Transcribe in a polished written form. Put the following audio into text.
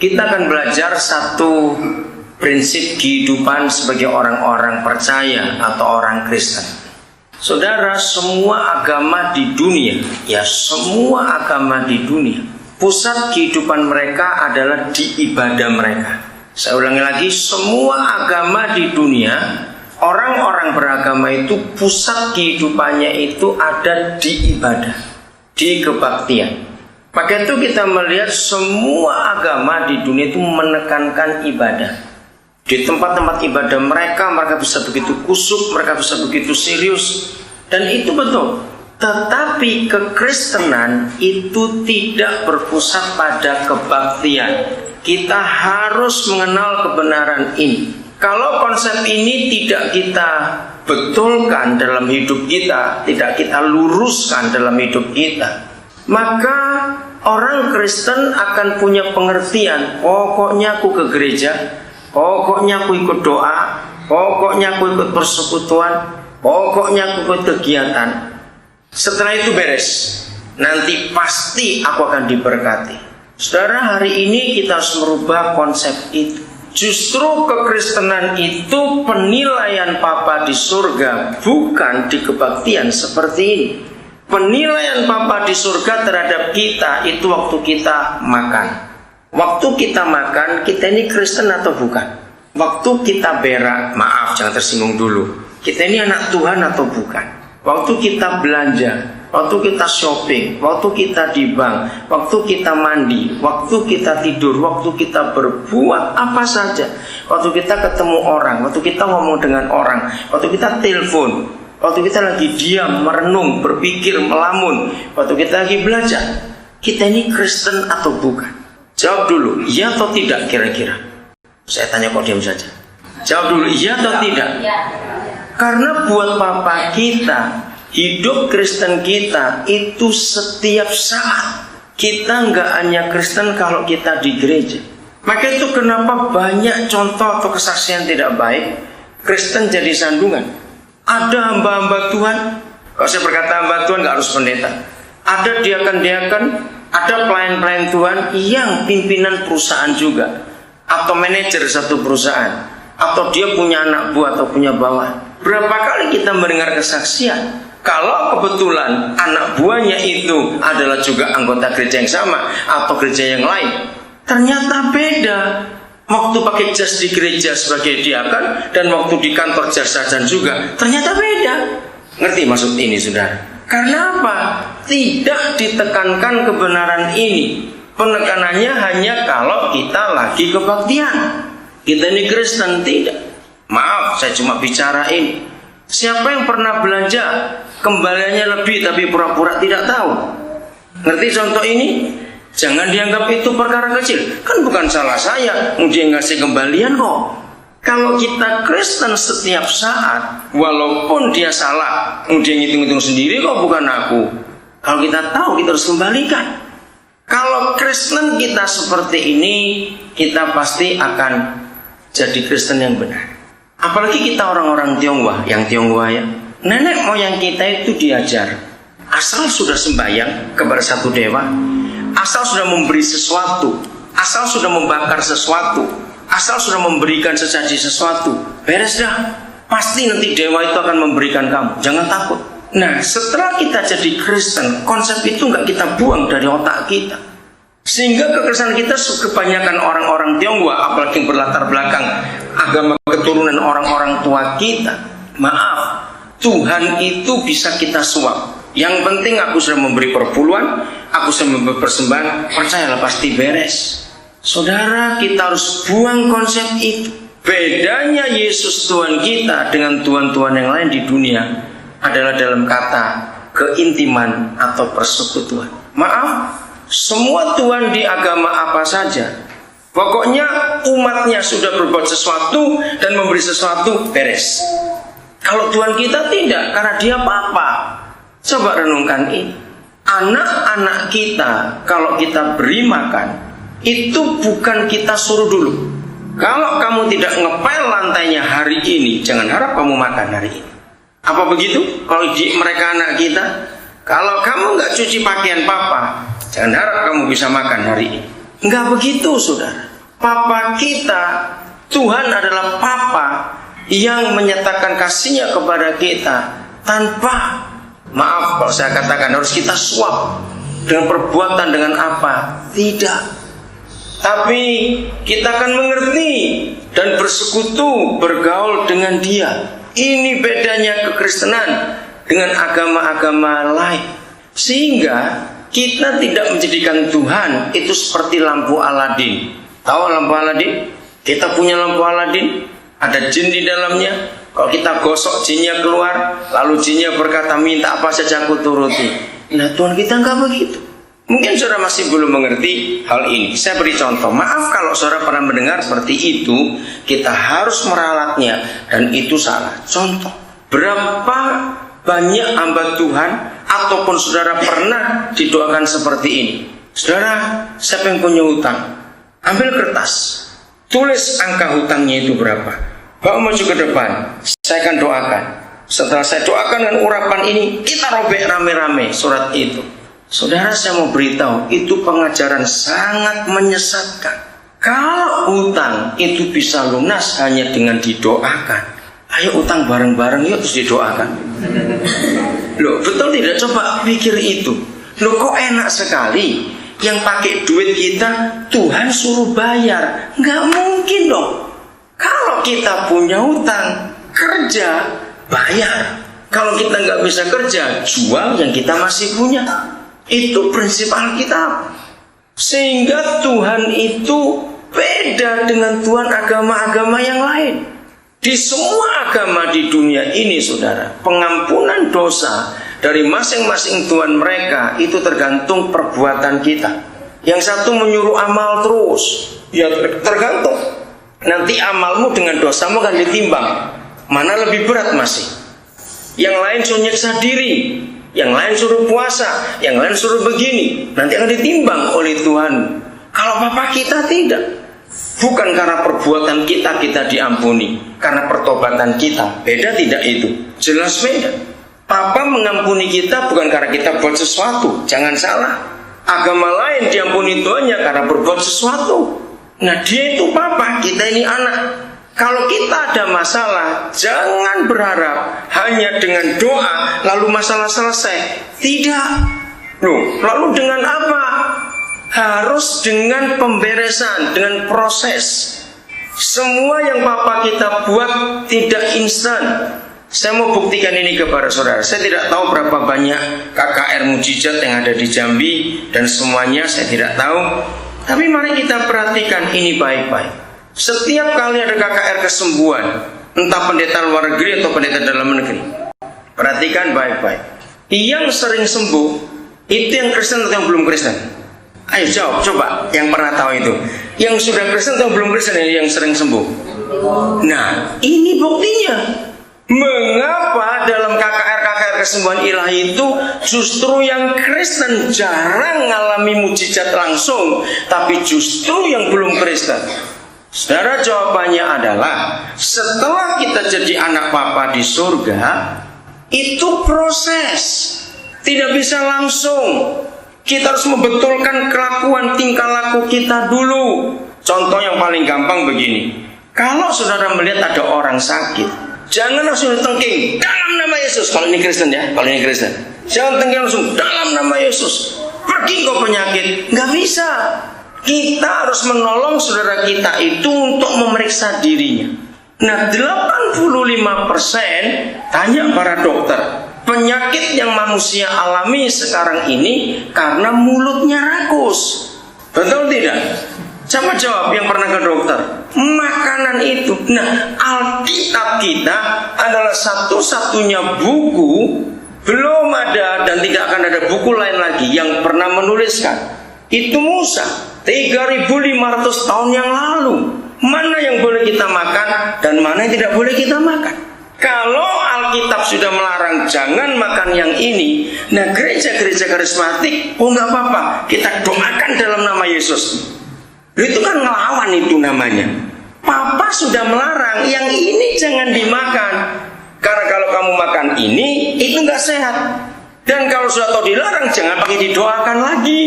Kita akan belajar satu prinsip kehidupan sebagai orang-orang percaya atau orang Kristen. Saudara, semua agama di dunia, semua agama di dunia, pusat kehidupan mereka adalah di ibadah mereka. Saya ulangi lagi, semua agama di dunia, orang-orang beragama itu pusat kehidupannya itu ada di ibadah, di kebaktian. Maka itu kita melihat semua agama di dunia itu menekankan ibadah. Di tempat-tempat ibadah mereka bisa begitu kusuk, mereka bisa begitu serius. Dan itu betul. Tetapi kekristenan itu tidak berpusat pada kebaktian. Kita harus mengenal kebenaran ini. Kalau konsep ini tidak kita betulkan dalam hidup kita, tidak kita luruskan dalam hidup kita, maka orang Kristen akan punya pengertian, pokoknya aku ke gereja, pokoknya aku ikut doa, pokoknya aku ikut persekutuan, pokoknya aku ikut kegiatan. Setelah itu beres, nanti pasti aku akan diberkati. Saudara, hari ini kita harus merubah konsep itu. Justru kekristenan itu penilaian Papa di surga, bukan di kebaktian seperti ini. Penilaian Papa di surga terhadap kita itu waktu kita makan. Waktu kita makan, kita ini Kristen atau bukan? Waktu kita berak, maaf jangan tersinggung dulu, kita ini anak Tuhan atau bukan? Waktu kita belanja, waktu kita shopping, waktu kita di bank, waktu kita mandi, waktu kita tidur, waktu kita berbuat apa saja, waktu kita ketemu orang, waktu kita ngomong dengan orang, waktu kita telepon, waktu kita lagi diam, merenung, berpikir, melamun, waktu kita lagi belajar, kita ini Kristen atau bukan? Jawab dulu, iya atau tidak kira-kira? Saya tanya kok diam saja. Jawab dulu, iya atau tidak? Karena buat Papa kita, hidup Kristen kita itu setiap saat. Kita nggak hanya Kristen kalau kita di gereja. Maka itu kenapa banyak contoh atau kesaksian tidak baik Kristen jadi sandungan. Ada hamba-hamba Tuhan, kalau saya berkata hamba Tuhan nggak harus pendeta. Ada diakan-diakan, ada pelayan-pelayan Tuhan yang pimpinan perusahaan juga, atau manajer satu perusahaan, atau dia punya anak buah atau punya bawahan. Berapa kali kita mendengar kesaksian, kalau kebetulan anak buahnya itu adalah juga anggota gereja yang sama atau gereja yang lain, ternyata beda. Waktu pakai jas di gereja sebagai diakan dan waktu di kantor jas sarjan juga, ternyata beda. Ngerti maksud ini, saudara? Karena apa? Tidak ditekankan kebenaran ini. Penekanannya hanya kalau kita lagi kebaktian. Kita ini Kristen, tidak. Maaf, saya cuma bicara ini. Siapa yang pernah belanja kembaliannya lebih tapi pura-pura tidak tahu? Ngerti contoh ini? Jangan dianggap itu perkara kecil. Kan bukan salah saya, dia ngasih kembalian kok. Kalau kita Kristen setiap saat, walaupun dia salah, dia ngitung-ngitung sendiri kok, bukan aku. Kalau kita tahu, kita harus kembalikan. Kalau Kristen kita seperti ini, kita pasti akan jadi Kristen yang benar. Apalagi kita orang-orang Tionghoa, yang Tionghoa ya. Nenek moyang kita itu diajar, asal sudah sembahyang kepada satu dewa, asal sudah memberi sesuatu, asal sudah membakar sesuatu, asal sudah memberikan sesaji sesuatu, beres dah. Pasti nanti dewa itu akan memberikan kamu, jangan takut. Nah, setelah kita jadi Kristen, konsep itu nggak kita buang dari otak kita. Sehingga kekristenan kita kebanyakan orang-orang Tionghoa, apalagi yang berlatar belakang agama keturunan orang-orang tua kita. Maaf, Tuhan itu bisa kita suap. Yang penting aku sudah memberi perpuluhan, aku sudah memberi persembahan, percayalah pasti beres. Saudara, kita harus buang konsep itu. Bedanya Yesus Tuhan kita dengan Tuhan-Tuhan yang lain di dunia adalah dalam kata keintiman atau persekutuan. Maaf, semua Tuhan di agama apa saja, pokoknya umatnya sudah berbuat sesuatu dan memberi sesuatu, beres. Kalau Tuhan kita tidak, karena dia Papa. Coba renungkan ini. Anak-anak kita kalau kita beri makan, itu bukan kita suruh dulu. Kalau kamu tidak ngepel lantainya hari ini, jangan harap kamu makan hari ini. Apa begitu? Kalau mereka anak kita, kalau kamu nggak cuci pakaian Papa, jangan harap kamu bisa makan hari ini. Enggak begitu, saudara. Papa kita, Tuhan adalah Papa yang menyatakan kasihnya kepada kita tanpa, maaf kalau saya katakan, harus kita suap dengan perbuatan, dengan apa? Tidak. Tapi kita akan mengerti dan bersekutu, bergaul dengan Dia. Ini bedanya kekristenan dengan agama-agama lain. Sehingga kita tidak menjadikan Tuhan itu seperti lampu Aladin. Tahu lampu Aladin? Kita punya lampu Aladin, ada jin di dalamnya. Kalau kita gosok, jinnya keluar, lalu jinnya berkata, minta apa saja aku turuti. Nah, Tuhan kita enggak begitu. Mungkin saudara masih belum mengerti hal ini. Saya beri contoh. Maaf kalau saudara pernah mendengar seperti itu. Kita harus meralatnya, dan itu salah. Contoh, berapa banyak hamba Tuhan ataupun saudara pernah didoakan seperti ini. Saudara, siapa yang punya hutang? Ambil kertas, tulis angka hutangnya itu berapa. Bawa maju ke depan, saya akan doakan. Setelah saya doakan dengan urapan ini, kita robek rame-rame surat itu. Saudara, saya mau beritahu, itu pengajaran sangat menyesatkan. Kalau hutang itu bisa lunas hanya dengan didoakan. Ayo utang bareng-bareng yuk, terus didoakan. Loh, betul tidak? Coba pikir itu. Loh, kok enak sekali. Yang pakai duit kita, Tuhan suruh bayar. Nggak mungkin dong. Kalau kita punya hutang, kerja, bayar. Kalau kita nggak bisa kerja, jual yang kita masih punya. Itu prinsip Alkitab. Sehingga Tuhan itu beda dengan Tuhan agama-agama yang lain. Di semua agama di dunia ini, saudara, pengampunan dosa dari masing-masing Tuhan mereka itu tergantung perbuatan kita. Yang satu menyuruh amal terus, ya tergantung. Nanti amalmu dengan dosamu akan ditimbang. Mana lebih berat masih? Yang lain suruh nyiksa diri, yang lain suruh puasa, yang lain suruh begini. Nanti akan ditimbang oleh Tuhan. Kalau Bapa kita tidak. Bukan karena perbuatan kita diampuni, karena pertobatan kita. Beda tidak itu? Jelas beda. Papa mengampuni kita bukan karena kita buat sesuatu. Jangan salah. Agama lain diampuni Tuhannya karena berbuat sesuatu. Nah, dia itu Papa, kita ini anak. Kalau kita ada masalah, jangan berharap hanya dengan doa lalu masalah selesai. Tidak. Loh, lalu dengan apa? Harus dengan pemberesan, dengan proses. Semua yang Papa kita buat tidak instan. Saya mau buktikan ini kepada saudara. Saya tidak tahu berapa banyak KKR mujizat yang ada di Jambi, dan semuanya saya tidak tahu. Tapi mari kita perhatikan ini baik-baik. Setiap kali ada KKR kesembuhan, entah pendeta luar negeri atau pendeta dalam negeri, perhatikan baik-baik. Yang sering sembuh itu yang Kristen atau yang belum Kristen? Ayo jawab, coba yang pernah tahu itu. Yang sudah Kristen atau belum Kristen yang sering sembuh? Nah, ini buktinya. Mengapa dalam KKR kesembuhan ilahi itu justru yang Kristen jarang mengalami mujizat langsung, tapi justru yang belum Kristen? Saudara, jawabannya adalah setelah kita jadi anak Papa di surga, itu proses, tidak bisa langsung. Kita harus membetulkan kelakuan tingkah laku kita dulu. Contoh yang paling gampang begini. Kalau saudara melihat ada orang sakit, jangan langsung tengking dalam nama Yesus. Kalau ini Kristen ya, kalau ini Kristen, jangan tengking langsung dalam nama Yesus. Pergi kau penyakit. Nggak bisa. Kita harus menolong saudara kita itu untuk memeriksa dirinya. Nah, 85% tanya para dokter, penyakit yang manusia alami sekarang ini karena mulutnya rakus. Betul tidak? Coba jawab yang pernah ke dokter. Makanan itu. Nah, Alkitab kita adalah satu-satunya buku, belum ada dan tidak akan ada buku lain lagi yang pernah menuliskan. Itu Musa 3.500 tahun yang lalu. Mana yang boleh kita makan dan mana yang tidak boleh kita makan. Kalau Alkitab sudah melarang jangan makan yang ini, nah gereja-gereja karismatik, oh nggak apa-apa, kita doakan dalam nama Yesus. Itu kan ngelawan itu namanya. Papa sudah melarang yang ini jangan dimakan, karena kalau kamu makan ini, itu nggak sehat. Dan kalau sudah tahu dilarang, jangan pakai didoakan lagi.